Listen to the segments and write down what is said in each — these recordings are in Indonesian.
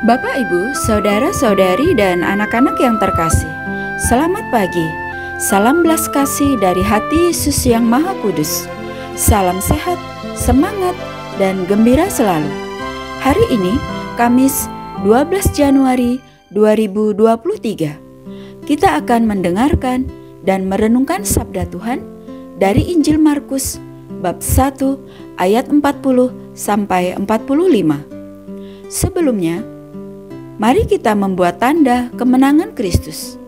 Bapak, Ibu, saudara-saudari, dan anak-anak yang terkasih, selamat pagi. Salam belas kasih dari hati Yesus yang Maha Kudus. Salam sehat, semangat, dan gembira selalu. Hari ini, Kamis 12 Januari 2023, kita akan mendengarkan dan merenungkan sabda Tuhan dari Injil Markus bab 1 ayat 40 sampai 45. Sebelumnya, mari kita membuat tanda kemenangan Kristus.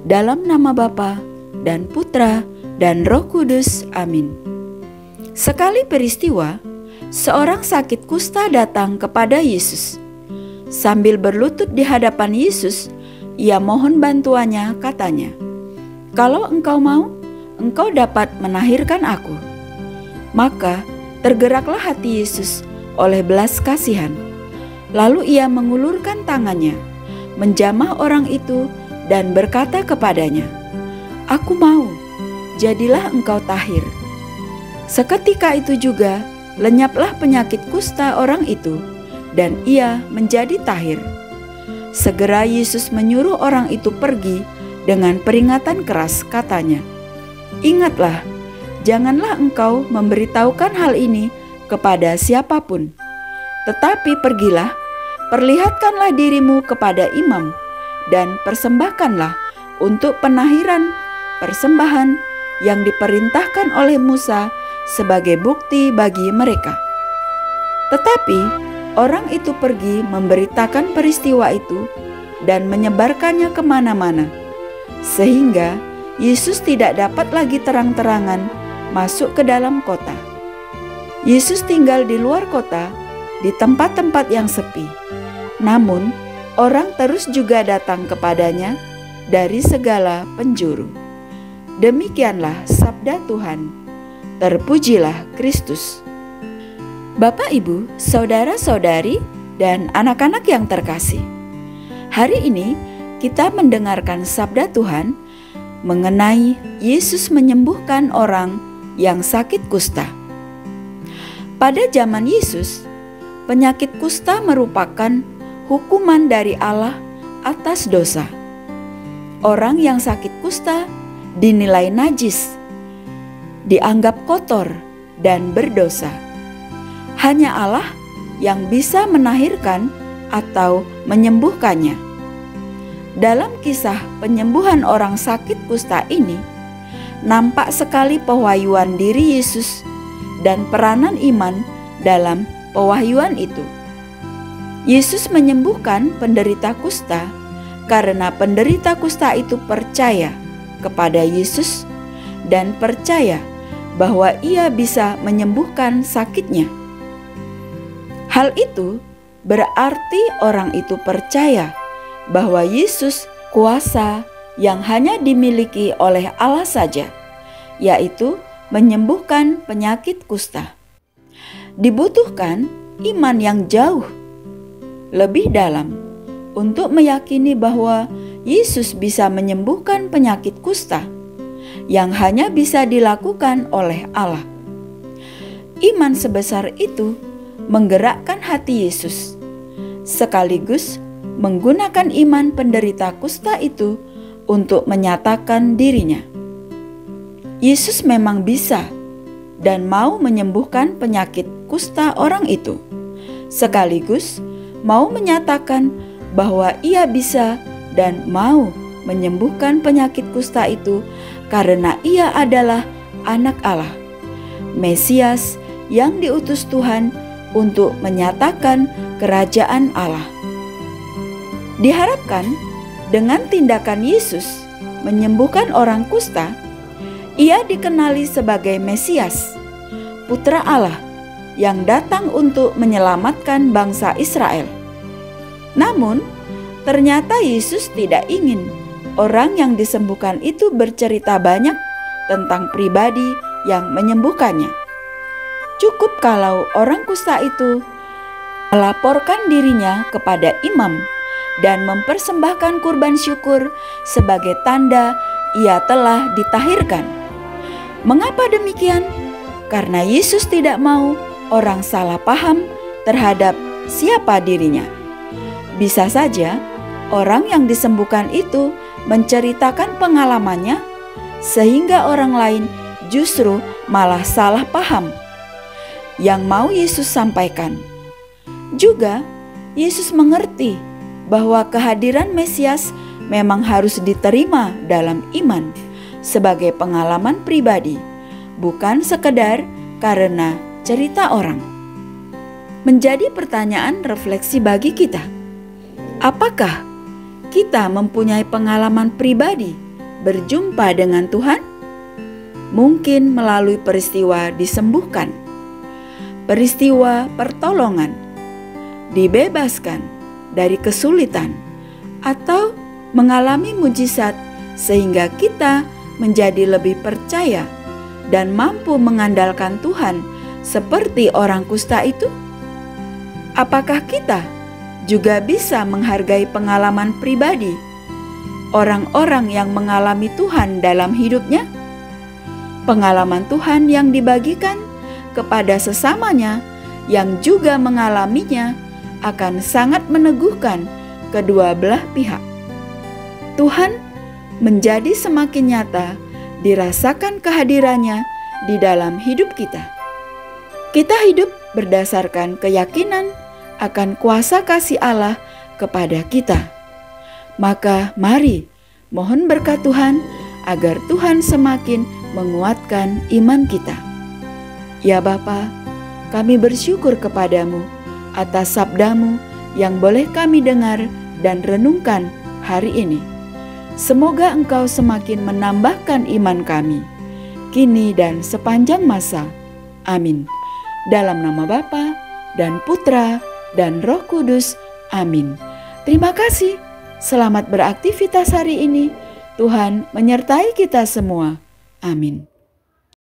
Dalam nama Bapa dan Putra dan Roh Kudus. Amin. Sekali peristiwa, seorang sakit kusta datang kepada Yesus. Sambil berlutut di hadapan Yesus, ia mohon bantuannya, katanya, "Kalau engkau mau, engkau dapat menahirkan aku." Maka tergeraklah hati Yesus oleh belas kasihan. Lalu ia mengulurkan tangannya, menjamah orang itu dan berkata kepadanya, "Aku mau, jadilah engkau tahir." Seketika itu juga lenyaplah penyakit kusta orang itu, dan ia menjadi tahir. Segera Yesus menyuruh orang itu pergi dengan peringatan keras, katanya, "Ingatlah, janganlah engkau memberitahukan hal ini kepada siapapun. Tetapi pergilah, perlihatkanlah dirimu kepada imam, dan persembahkanlah untuk penahiran persembahan yang diperintahkan oleh Musa sebagai bukti bagi mereka." Tetapi orang itu pergi memberitakan peristiwa itu dan menyebarkannya kemana-mana, sehingga Yesus tidak dapat lagi terang-terangan masuk ke dalam kota. Yesus tinggal di luar kota, di tempat-tempat yang sepi. Namun, orang terus juga datang kepadanya dari segala penjuru. Demikianlah sabda Tuhan. Terpujilah Kristus. Bapak, Ibu, saudara-saudari, dan anak-anak yang terkasih, hari ini kita mendengarkan sabda Tuhan mengenai Yesus menyembuhkan orang yang sakit kusta. Pada zaman Yesus, penyakit kusta merupakan hukuman dari Allah atas dosa. Orang yang sakit kusta dinilai najis, dianggap kotor dan berdosa. Hanya Allah yang bisa menahirkan atau menyembuhkannya. Dalam kisah penyembuhan orang sakit kusta ini, nampak sekali pewahyuan diri Yesus dan peranan iman dalam pewahyuan itu. Yesus menyembuhkan penderita kusta karena penderita kusta itu percaya kepada Yesus dan percaya bahwa ia bisa menyembuhkan sakitnya. Hal itu berarti orang itu percaya bahwa Yesus kuasa yang hanya dimiliki oleh Allah saja, yaitu menyembuhkan penyakit kusta. Dibutuhkan iman yang jauh lebih dalam untuk meyakini bahwa Yesus bisa menyembuhkan penyakit kusta yang hanya bisa dilakukan oleh Allah. Iman sebesar itu menggerakkan hati Yesus, sekaligus menggunakan iman penderita kusta itu untuk menyatakan dirinya. Yesus memang bisa dan mau menyembuhkan penyakit kusta orang itu, sekaligus mau menyatakan bahwa ia bisa dan mau menyembuhkan penyakit kusta itu karena ia adalah anak Allah, Mesias yang diutus Tuhan untuk menyatakan kerajaan Allah. Diharapkan dengan tindakan Yesus menyembuhkan orang kusta, ia dikenali sebagai Mesias, Putra Allah yang datang untuk menyelamatkan bangsa Israel. Namun, ternyata Yesus tidak ingin orang yang disembuhkan itu bercerita banyak tentang pribadi yang menyembuhkannya. Cukup kalau orang kusta itu melaporkan dirinya kepada imam dan mempersembahkan kurban syukur sebagai tanda ia telah ditahirkan. Mengapa demikian? Karena Yesus tidak mau orang salah paham terhadap siapa dirinya. Bisa saja orang yang disembuhkan itu menceritakan pengalamannya sehingga orang lain justru malah salah paham yang mau Yesus sampaikan. Juga Yesus mengerti bahwa kehadiran Mesias memang harus diterima dalam iman sebagai pengalaman pribadi, bukan sekedar karena cerita orang. Menjadi pertanyaan refleksi bagi kita. Apakah kita mempunyai pengalaman pribadi berjumpa dengan Tuhan? Mungkin melalui peristiwa disembuhkan, peristiwa pertolongan, dibebaskan dari kesulitan, atau mengalami mujizat sehingga kita menjadi lebih percaya dan mampu mengandalkan Tuhan seperti orang kusta itu? Apakah kita juga bisa menghargai pengalaman pribadi orang-orang yang mengalami Tuhan dalam hidupnya? Pengalaman Tuhan yang dibagikan kepada sesamanya yang juga mengalaminya akan sangat meneguhkan kedua belah pihak. Tuhan menjadi semakin nyata dirasakan kehadirannya di dalam hidup kita. Kita hidup berdasarkan keyakinan akan kuasa kasih Allah kepada kita. Maka mari mohon berkat Tuhan agar Tuhan semakin menguatkan iman kita. Ya Bapa, kami bersyukur kepadamu atas sabdamu yang boleh kami dengar dan renungkan hari ini. Semoga Engkau semakin menambahkan iman kami, kini dan sepanjang masa. Amin. Dalam nama Bapa dan Putra dan Roh Kudus. Amin. Terima kasih. Selamat beraktivitas hari ini. Tuhan menyertai kita semua. Amin.